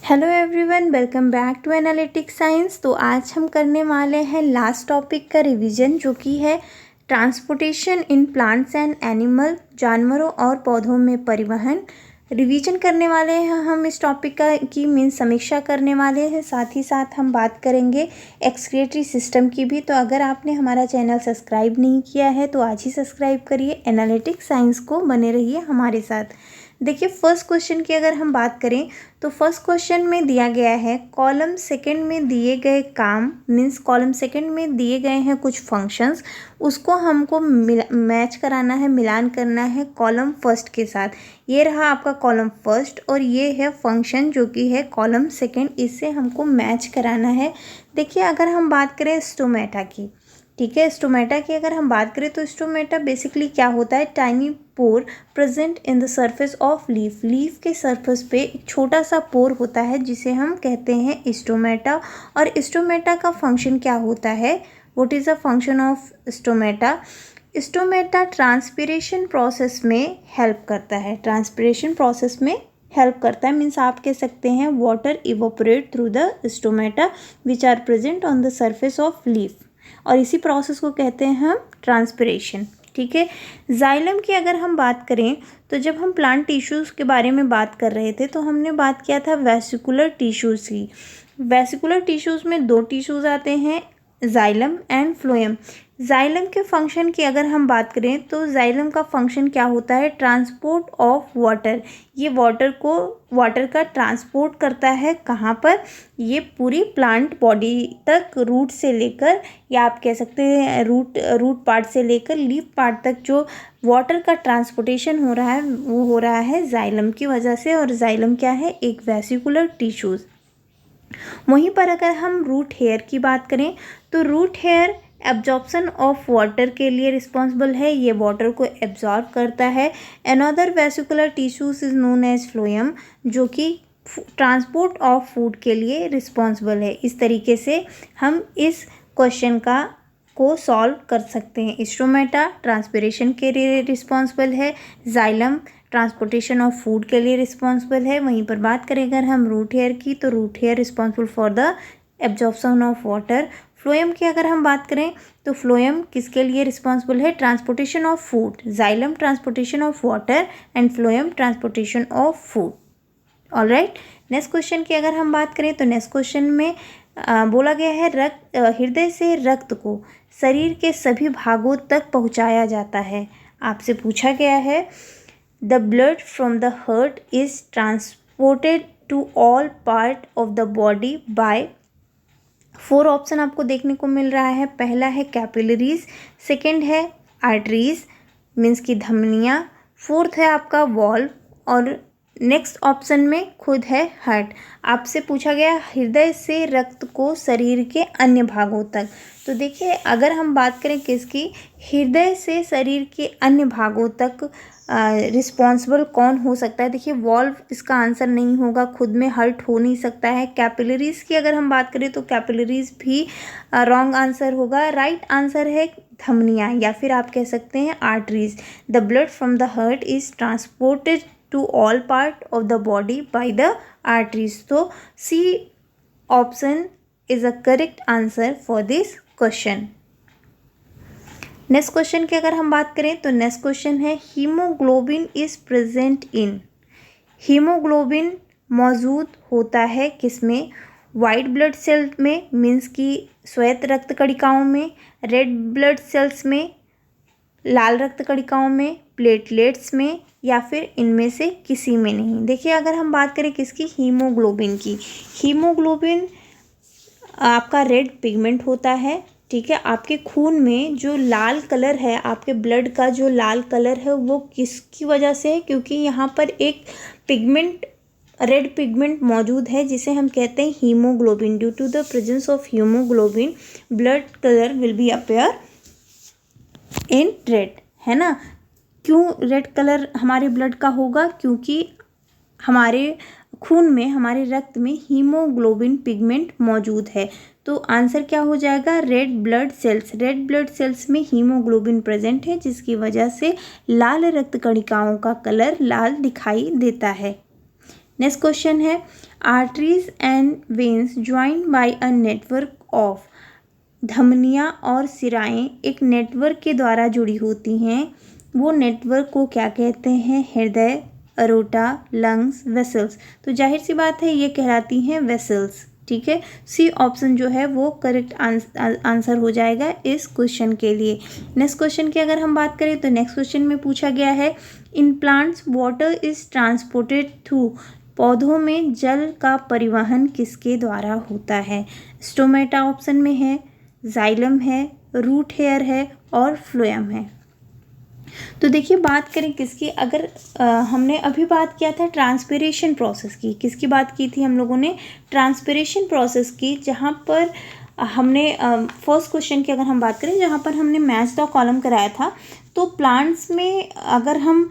Hello everyone, welcome back to analytics science. तो आज हम करने वाले हैं लास्ट टॉपिक का रिवीजन, जो कि है transportation in plants and animal, जानवरों और पौधों में परिवहन। रिवीजन करने वाले हैं हम इस टॉपिक की मीन्स समीक्षा करने वाले हैं। साथ ही साथ हम बात करेंगे एक्सक्रीटरी सिस्टम की भी। तो अगर आपने हमारा चैनल सब्सक्राइब नहीं किया है तो आज ही सब्सक्राइब करिए, एनालिटिक्स साइंस को बने रहिए हमारे साथ। देखिए, फर्स्ट क्वेश्चन की अगर हम बात करें तो फर्स्ट क्वेश्चन में दिया गया है कॉलम सेकंड में दिए गए काम, मीन्स कॉलम सेकंड में दिए गए हैं कुछ फंक्शंस, उसको हमको मैच कराना है, मिलान करना है कॉलम फर्स्ट के साथ। ये रहा आपका कॉलम फर्स्ट और ये है फंक्शन जो कि है कॉलम सेकंड, इससे हमको मैच कराना है। देखिए, अगर हम बात करें स्टोमेटा की, ठीक है, स्टोमेटा की अगर हम बात करें तो स्टोमेटा बेसिकली क्या होता है, tiny pore present in the surface of leaf. Leaf के सरफेस पे एक छोटा सा पोर होता है जिसे हम कहते हैं स्टोमेटा। और स्टोमेटा का फंक्शन क्या होता है, what is the function of stomata? Stomata transpiration process में हेल्प करता है, ट्रांसपिरेशन प्रोसेस में हेल्प करता है। मीन्स आप कह सकते हैं water evaporate through the stomata which are present on the surface of leaf, और इसी प्रोसेस को कहते हैं हम ट्रांसपिरेशन। ठीक है, जाइलम की अगर हम बात करें तो जब हम प्लांट टिश्यूज़ के बारे में बात कर रहे थे तो हमने बात किया था वेसिकुलर टिश्यूज़ की। वेसिकुलर टिश्यूज़ में दो टिश्यूज़ आते हैं, जाइलम एंड फ्लोएम। जाइलम के फंक्शन की अगर हम बात करें तो जाइलम का फंक्शन क्या होता है, ट्रांसपोर्ट ऑफ वाटर। ये वाटर का ट्रांसपोर्ट करता है कहाँ पर, ये पूरी प्लांट बॉडी तक, रूट से लेकर, या आप कह सकते हैं रूट पार्ट से लेकर लीफ पार्ट तक जो वाटर का ट्रांसपोर्टेशन हो रहा है वो हो रहा है जाइलम की वजह से। और जाइलम क्या है, एक वेसिकुलर टिश्यूज़। वहीं पर अगर हम रूट हेयर की बात करें तो root hair absorption of water के लिए रिस्पॉन्सिबल है, ये वाटर को एब्जॉर्ब करता है। Another vascular tissues is known as phloem, जो कि ट्रांसपोर्ट ऑफ फूड के लिए रिस्पॉन्सिबल है। इस तरीके से हम इस क्वेश्चन को सॉल्व कर सकते हैं। स्टोमेटा ट्रांसपिरेशन के लिए रिस्पॉन्सिबल है, जाइलम ट्रांसपोर्टेशन ऑफ फूड के लिए रिस्पॉन्सिबल है। वहीं पर बात करें अगर हम रूट हेयर की तो root hair responsible for the absorption of water. Phloem की अगर हम बात करें तो फ्लोएम किसके लिए रिस्पॉन्सिबल है, transportation of food. Xylem transportation of water and phloem transportation of food. Alright, next question की अगर हम बात करें तो नेक्स्ट क्वेश्चन में बोला गया है हृदय से रक्त को शरीर के सभी भागों तक पहुंचाया जाता है। आपसे पूछा गया है the blood from the heart is transported to all part of the body by. 4 option आपको देखने को मिल रहा है। पहला है कैपिलरीज, सेकेंड है आर्टरीज मीन्स की धमनियाँ, फोर्थ है आपका वॉल्व, और नेक्स्ट ऑप्शन में खुद है हार्ट। आपसे पूछा गया हृदय से रक्त को शरीर के अन्य भागों तक। तो देखिए, अगर हम बात करें किसकी, हृदय से शरीर के अन्य भागों तक रिस्पॉन्सिबल कौन हो सकता है? देखिए, वॉल्व इसका आंसर नहीं होगा, खुद में हर्ट हो नहीं सकता है। कैपिलरीज की अगर हम बात करें तो कैपिलरीज भी रॉन्ग आंसर होगा। राइट आंसर है धमनियाँ, या फिर आप कह सकते हैं arteries. The blood from the heart is transported to all part of the body by the arteries. So C option is a correct answer for this question. Next question की अगर हम बात करें तो नेक्स्ट क्वेश्चन है haemoglobin is present in. Haemoglobin मौजूद होता है किसमें, वाइट ब्लड सेल में मीन्स की श्वेत रक्त कणिकाओं में, रेड ब्लड सेल्स में, लाल रक्त कणिकाओं में, प्लेटलेट्स में, या फिर इनमें से किसी में नहीं। देखिए, अगर हम बात करें किसकी, हीमोग्लोबिन की, हीमोग्लोबिन आपका रेड पिगमेंट होता है। ठीक है, आपके खून में जो लाल कलर है, आपके ब्लड का जो लाल कलर है वो किसकी वजह से है, क्योंकि यहाँ पर एक पिगमेंट, रेड पिगमेंट मौजूद है जिसे हम कहते हैं haemoglobin. Due to the presence of haemoglobin blood colour will be appear in red, है ना। क्यों रेड कलर हमारे ब्लड का होगा, क्योंकि हमारे खून में, हमारे रक्त में हीमोग्लोबिन पिगमेंट मौजूद है। तो आंसर क्या हो जाएगा, red blood cells. Red blood cells में हीमोग्लोबिन प्रेजेंट है जिसकी वजह से लाल रक्त कणिकाओं का कलर लाल दिखाई देता है। नेक्स्ट क्वेश्चन है arteries and veins joined by a network of, धमनियाँ और सिराएं एक नेटवर्क के द्वारा जुड़ी होती हैं, वो नेटवर्क को क्या कहते हैं? हृदय, अरोटा, लंग्स, वेसल्स। तो जाहिर सी बात है ये कहलाती हैं वेसल्स। ठीक है, सी ऑप्शन जो है वो करेक्ट आंसर हो जाएगा इस क्वेश्चन के लिए। नेक्स्ट क्वेश्चन की अगर हम बात करें तो नेक्स्ट क्वेश्चन में पूछा गया है in plants water is transported through, पौधों में जल का परिवहन किसके द्वारा होता है? स्टोमेटा ऑप्शन में है, जाइलम है, रूट हेयर है और फ्लोएम है। तो देखिए बात करें किसकी, अगर हमने अभी बात किया था ट्रांसपिरेशन प्रोसेस की, किसकी बात की थी हम लोगों ने? ट्रांसपिरेशन प्रोसेस की, जहाँ पर हमने फर्स्ट क्वेश्चन की अगर हम बात करें जहाँ पर हमने मैच द कॉलम कराया था, तो प्लांट्स में अगर हम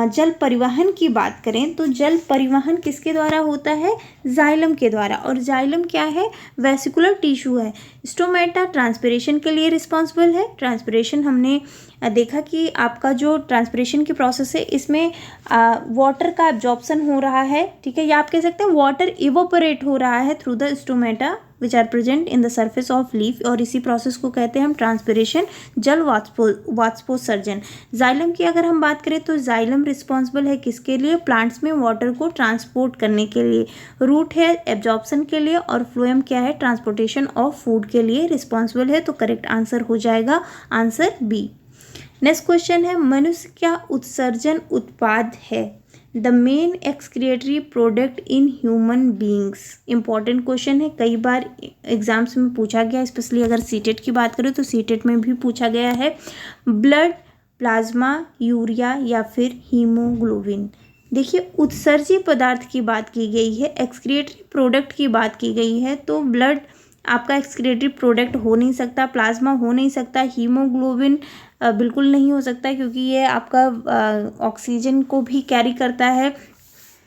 जल परिवहन की बात करें तो जल परिवहन किसके द्वारा होता है? जाइलम के द्वारा। और जाइलम क्या है? वेसिकुलर टिश्यू है। स्टोमेटा ट्रांसपिरेशन के लिए रिस्पॉन्सिबल है। ट्रांसपिरेशन हमने देखा कि आपका जो ट्रांसपिरेशन की प्रोसेस है इसमें वाटर का एब्जॉर्प्शन हो रहा है, ठीक है, या आप कह सकते हैं वाटर इवोपरेट हो रहा है through the stomata which are present in the surface of leaf, और इसी प्रोसेस को कहते हैं हम ट्रांसपिरेशन, जल वाष्पोत्सर्जन। जाइलम की अगर हम बात करें तो जाइलम रिस्पॉन्सिबल है किसके लिए? प्लांट्स में वाटर को ट्रांसपोर्ट करने के लिए। रूट है एब्जॉर्प्शन के लिए, और फ्लोएम क्या है? ट्रांसपोर्टेशन ऑफ फूड के लिए रिस्पॉन्सिबल है। तो करेक्ट आंसर हो जाएगा आंसर बी। नेक्स्ट क्वेश्चन है मनुष्य क्या उत्सर्जन उत्पाद है? The main excretory product in human beings. Important question है, कई बार एग्जाम्स में पूछा गया, स्पेशली अगर सीटेट की बात करें तो सीटेट में भी पूछा गया है। ब्लड, प्लाज्मा, यूरिया या फिर हीमोग्लोबिन। देखिए उत्सर्जी पदार्थ की बात की गई है, एक्सक्रिएटरी प्रोडक्ट की बात की गई है, तो ब्लड आपका एक्सक्रिएटरी प्रोडक्ट हो नहीं सकता, प्लाज्मा हो नहीं सकता, हीमोग्लोबिन बिल्कुल नहीं हो सकता क्योंकि ये आपका ऑक्सीजन को भी कैरी करता है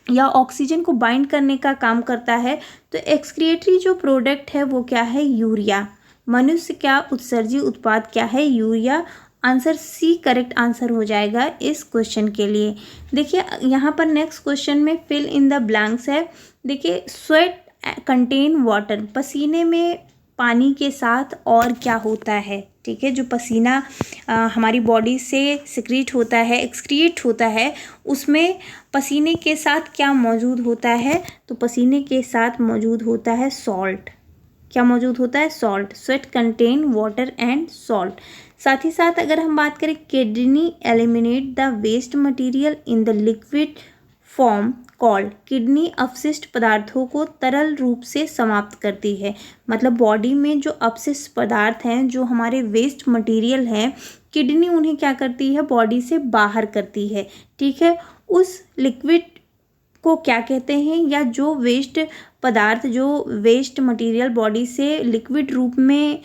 या ऑक्सीजन को बाइंड करने का काम करता है। तो एक्सक्रिएटरी जो प्रोडक्ट है वो क्या है? यूरिया। मनुष्य क्या उत्सर्जी उत्पाद क्या है? Urea. Answer C correct answer हो जाएगा इस क्वेश्चन के लिए। देखिए यहाँ पर नेक्स्ट क्वेश्चन में फिल इन द ब्लैंक्स है। देखिए स्वेट कंटेन वाटर, पसीने में पानी के साथ और क्या होता है? ठीक है, जो पसीना हमारी बॉडी से सिक्रीट होता है, एक्सक्रीट होता है, उसमें पसीने के साथ क्या मौजूद होता है? तो पसीने के साथ मौजूद होता है सॉल्ट। क्या मौजूद होता है? Salt. Sweat contain water and salt. साथ ही साथ अगर हम बात करें kidney eliminate the waste material in the liquid form called, kidney अपशिष्ट पदार्थों को तरल रूप से समाप्त करती है। मतलब बॉडी में जो अपशिष्ट पदार्थ हैं, जो हमारे वेस्ट मटेरियल हैं, किडनी उन्हें क्या करती है? बॉडी से बाहर करती है। ठीक है, उस लिक्विड को क्या कहते हैं, या जो वेस्ट पदार्थ, जो वेस्ट मटेरियल बॉडी से लिक्विड रूप में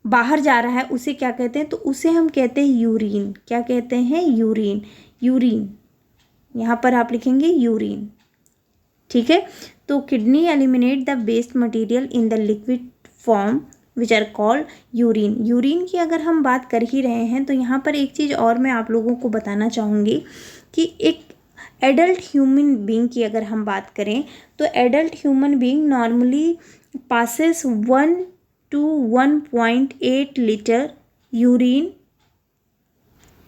बाहर जा रहा है उसे क्या कहते हैं? तो उसे हम कहते हैं यूरिन। क्या कहते हैं? यूरिन। यूरिन यहाँ पर आप लिखेंगे यूरिन। ठीक है, तो kidney eliminate the waste material in the liquid form which are called urine. Urine की अगर हम बात कर ही रहे हैं तो यहाँ पर एक चीज़ और मैं आप लोगों को बताना चाहूँगी कि एक एडल्ट ह्यूमन बीइंग की अगर हम बात करें तो adult human being normally passes 1 to 1.8 litre urine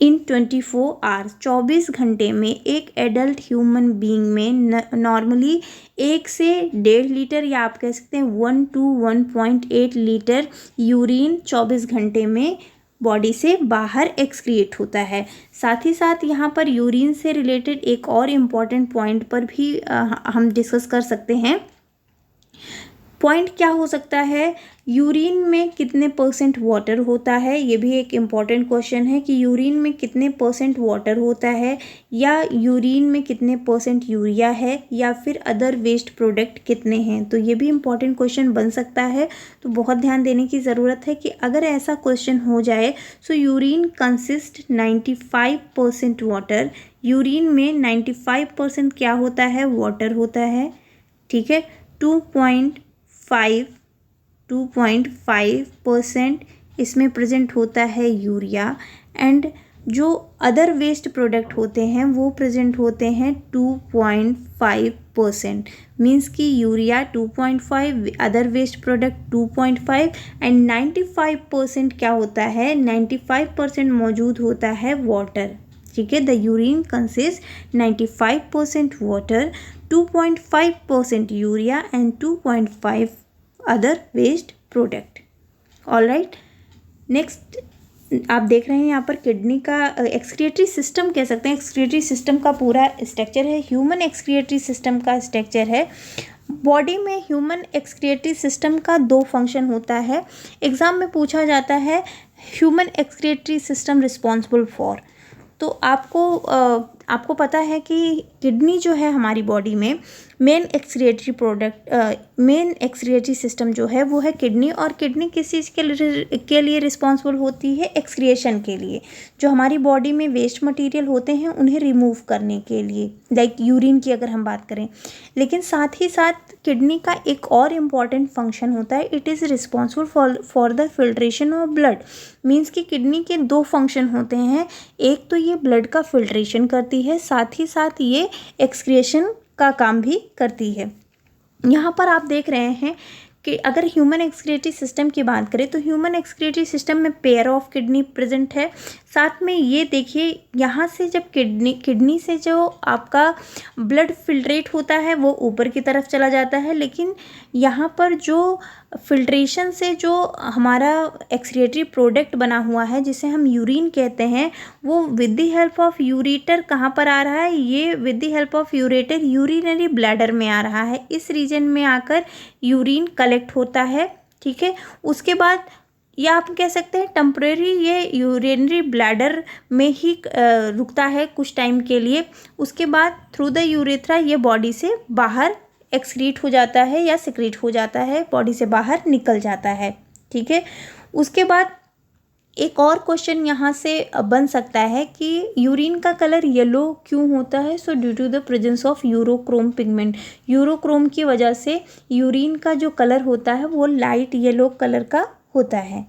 in 24 hours. 24 घंटे में एक एडल्ट ह्यूमन बीइंग में नॉर्मली 1 से 1.5 लीटर, या आप कह सकते हैं 1 to 1.8 लीटर यूरिन 24 घंटे में बॉडी से बाहर एक्सक्रिएट होता है। साथ ही साथ यहाँ पर यूरिन से रिलेटेड एक और इम्पॉर्टेंट पॉइंट पर भी हम डिस्कस कर सकते हैं। पॉइंट क्या हो सकता है? यूरिन में कितने % वाटर होता है? ये भी एक इम्पॉर्टेंट क्वेश्चन है कि यूरिन में कितने % वाटर होता है, या यूरिन में कितने % यूरिया है, या फिर अदर वेस्ट प्रोडक्ट कितने हैं। तो ये भी इम्पॉर्टेंट क्वेश्चन बन सकता है, तो बहुत ध्यान देने की ज़रूरत है कि अगर ऐसा क्वेश्चन हो जाए सो यूरिन कंसिस्ट 95% वाटर। यूरिन में 95% क्या होता है? वाटर होता है। ठीक है, 2.5% इसमें प्रेजेंट होता है यूरिया, एंड जो अदर वेस्ट प्रोडक्ट होते हैं वो प्रेजेंट होते हैं 2.5% 95%, मीन्स कि urea 2.5, other waste product 2.5 and 95% क्या होता है, 95% मौजूद होता है वाटर, ठीक है। The urine consist 95% water, 2.5% urea and 2.5 other waste product. Alright, next आप देख रहे हैं यहाँ पर किडनी का एक्सक्रिएटरी सिस्टम कह सकते हैं, एक्सक्रिएटरी सिस्टम का पूरा स्ट्रक्चर है। ह्यूमन एक्सक्रिएटरी सिस्टम का स्ट्रक्चर है। बॉडी में ह्यूमन एक्सक्रिएटरी सिस्टम का 2 फंक्शन होता है। एग्ज़ाम में पूछा जाता है human excretory system responsible for. तो आपको पता है कि किडनी जो है हमारी बॉडी में मेन एक्सक्रिएटरी सिस्टम जो है वो है किडनी, और किडनी किस चीज़ के लिए रिस्पॉन्सिबल होती है, एक्सक्रिएशन के लिए। जो हमारी बॉडी में वेस्ट मटेरियल होते हैं उन्हें रिमूव करने के लिए, लाइक यूरिन की अगर हम बात करें। लेकिन साथ ही साथ किडनी का एक और इम्पॉर्टेंट फंक्शन होता है, it is responsible for the filtration of blood. Means कि किडनी के 2 फंक्शन होते हैं, एक तो ये ब्लड का फिल्ट्रेशन करती है, साथ ही साथ ये एक्सक्रिएशन का काम भी करती है। यहाँ पर आप देख रहे हैं कि अगर ह्यूमन एक्सक्रिएटरी सिस्टम की बात करें तो ह्यूमन एक्सक्रिएटरी सिस्टम में पेयर ऑफ किडनी प्रेजेंट है। साथ में ये देखिए यहाँ से जब किडनी से जो आपका ब्लड फिल्ट्रेट होता है वो ऊपर की तरफ चला जाता है, लेकिन यहाँ पर जो फिल्ट्रेशन से जो हमारा एक्सक्रिएटरी प्रोडक्ट बना हुआ है जिसे हम यूरिन कहते हैं, वो with the help of ureter कहाँ पर आ रहा है, ये with the help of ureter urinary bladder में आ रहा है। इस रीजन में आकर यूरिन कलेक्ट होता है, ठीक है। उसके बाद या आप कह सकते हैं टेम्परेरी ये यूरिनरी ब्लैडर में ही रुकता है कुछ टाइम के लिए। उसके बाद थ्रू द यूरेथ्रा ये बॉडी से बाहर एक्सक्रीट हो जाता है या सिक्रीट हो जाता है, बॉडी से बाहर निकल जाता है, ठीक है। उसके बाद एक और क्वेश्चन यहाँ से बन सकता है कि यूरिन का कलर येलो क्यों होता है। So due to the presence of urochrome pigment, urochrome की वजह से यूरिन का जो कलर होता है वो लाइट येलो कलर का होता है,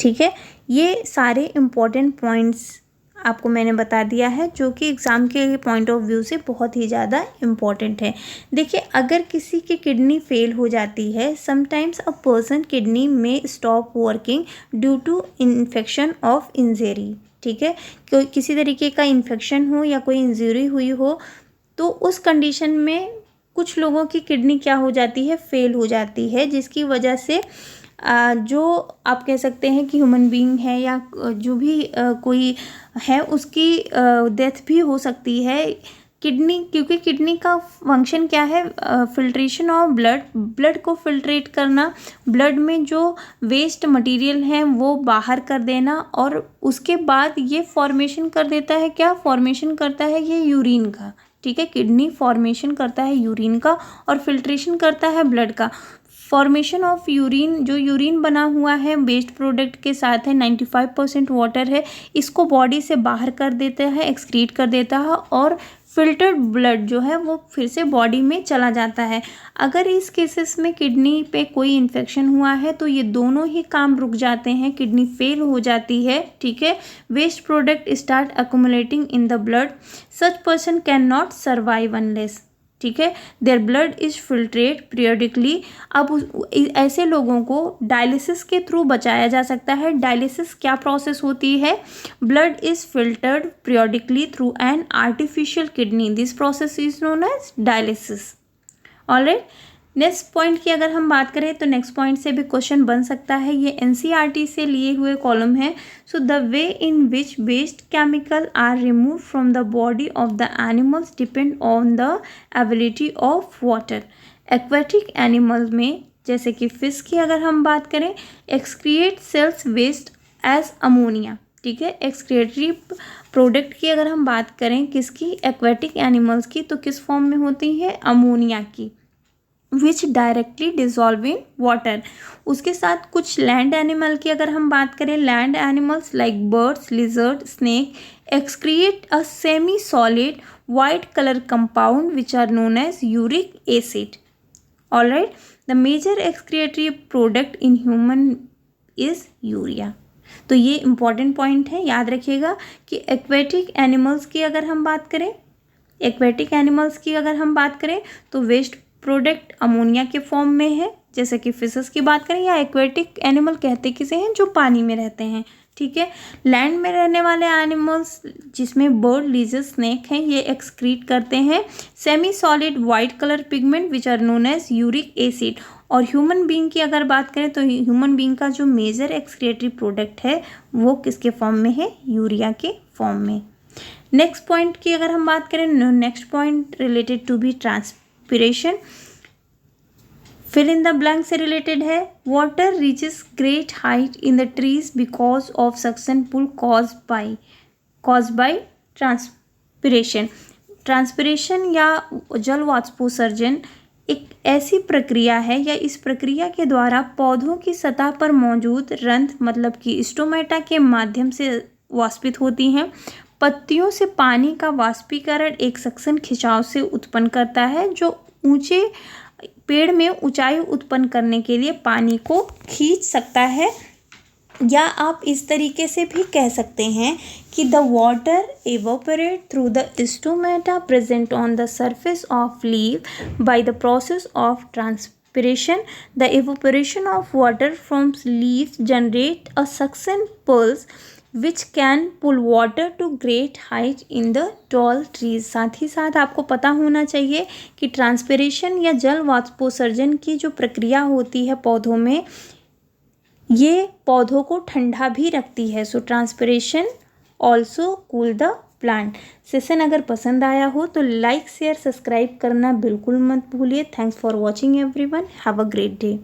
ठीक है। ये सारे इम्पॉर्टेंट पॉइंट्स आपको मैंने बता दिया है जो कि एग्ज़ाम के पॉइंट ऑफ व्यू से बहुत ही ज़्यादा इम्पॉर्टेंट है। देखिए अगर किसी की किडनी फेल हो जाती है, समटाइम्स अ पर्सन किडनी में stop working due to infection of injury, ठीक है। कोई किसी तरीके का इन्फेक्शन हो या कोई इंजरी हुई हो तो उस कंडीशन में कुछ लोगों की किडनी क्या हो जाती है, फेल हो जाती है, जिसकी वजह से जो आप कह सकते हैं कि ह्यूमन बीइंग है या जो भी कोई है उसकी डेथ भी हो सकती है। किडनी, क्योंकि किडनी का फंक्शन क्या है, फिल्ट्रेशन ऑफ ब्लड को फिल्ट्रेट करना, ब्लड में जो वेस्ट मटेरियल है वो बाहर कर देना, और उसके बाद ये फॉर्मेशन कर देता है, क्या फॉर्मेशन करता है ये यूरिन का, ठीक है। किडनी फॉर्मेशन करता है यूरिन का और फिल्ट्रेशन करता है ब्लड का। फॉर्मेशन ऑफ यूरिन, जो यूरिन बना हुआ है वेस्ट प्रोडक्ट के साथ है, 95% वाटर है, इसको बॉडी से बाहर कर देता है, एक्सक्रीट कर देता है, और फिल्टर्ड ब्लड जो है वो फिर से बॉडी में चला जाता है। अगर इस केसेस में किडनी पे कोई इन्फेक्शन हुआ है तो ये दोनों ही काम रुक जाते हैं, किडनी फेल हो जाती है, ठीक है। Waste product start accumulating in the blood, such person can not survive unless, ठीक है, there blood is filtrate periodically. अब ऐसे लोगों को डायलिसिस के थ्रू बचाया जा सकता है। डायलिसिस क्या प्रोसेस होती है, blood is filtered periodically through an artificial kidney, this process is known as dialysis. Alright, next point की अगर हम बात करें तो नेक्स्ट पॉइंट से भी क्वेश्चन बन सकता है, ये एनसीईआरटी से लिए हुए कॉलम है। So the way in which waste chemical are remove from the body of the animals depend on the ability of water. Aquatic animal में जैसे कि फिश की अगर हम बात करें, excrete cells waste as ammonia, ठीक है। एक्सक्रिएटरी प्रोडक्ट की अगर हम बात करें किसकी, एक्वेटिक एनिमल्स की, तो किस फॉर्म में होती है, अमोनिया की, विच डायरेक्टली डिजॉल्व इन वाटर। उसके साथ कुछ लैंड एनिमल की अगर हम बात करें, land animals like birds, lizard, snake excrete a semi solid white colour compound which are known as uric acid. Alright, the major excretory product in human is urea. तो ये इंपॉर्टेंट पॉइंट है, याद रखिएगा कि एक्वेटिक एनिमल्स की अगर हम बात करें, एक्वेटिक एनिमल्स की अगर हम बात करें तो वेस्ट प्रोडक्ट अमोनिया के फॉर्म में है, जैसे कि फिशेस की बात करें, या एक्वेटिक एनिमल कहते किसे हैं जो पानी में रहते हैं, ठीक है। लैंड में रहने वाले एनिमल्स जिसमें बर्ड, लीजर, स्नेक हैं, ये एक्सक्रीट करते हैं semi solid white colour pigment which are known as uric acid. और ह्यूमन बीइंग की अगर बात करें तो ह्यूमन बीइंग का जो मेजर एक्सक्रिएटरी प्रोडक्ट है वो किसके फॉर्म में है, यूरिया के फॉर्म में। नेक्स्ट पॉइंट की अगर हम बात करें, next point related to be transpiration, fill in the blank से रिलेटेड है। Water reaches great height in the trees because of suction pull cause by transpiration. Transpiration या जल वाष्पोत्सर्जन एक ऐसी प्रक्रिया है या इस प्रक्रिया के द्वारा पौधों की सतह पर मौजूद रंध्र मतलब कि स्टोमेटा के माध्यम से वाष्पित होती हैं। पत्तियों से पानी का वाष्पीकरण एक सक्शन खिंचाव से उत्पन्न करता है जो ऊंचे पेड़ में ऊंचाई उत्पन्न करने के लिए पानी को खींच सकता है। या आप इस तरीके से भी कह सकते हैं कि the water evaporate through the stomata present on the surface of leaf by the process of transpiration. The evaporation of water from leaves generate a suction pulls which can pull water to great height in the tall trees. साथ ही साथ आपको पता होना चाहिए कि transpiration या जल वाष्पोत्सर्जन की जो प्रक्रिया होती है पौधों में, ये पौधों को ठंडा भी रखती है। So transpiration also cool the plant. Session अगर पसंद आया हो तो लाइक, शेयर, सब्सक्राइब करना बिल्कुल मत भूलिए। Thanks for watching everyone, have a great day.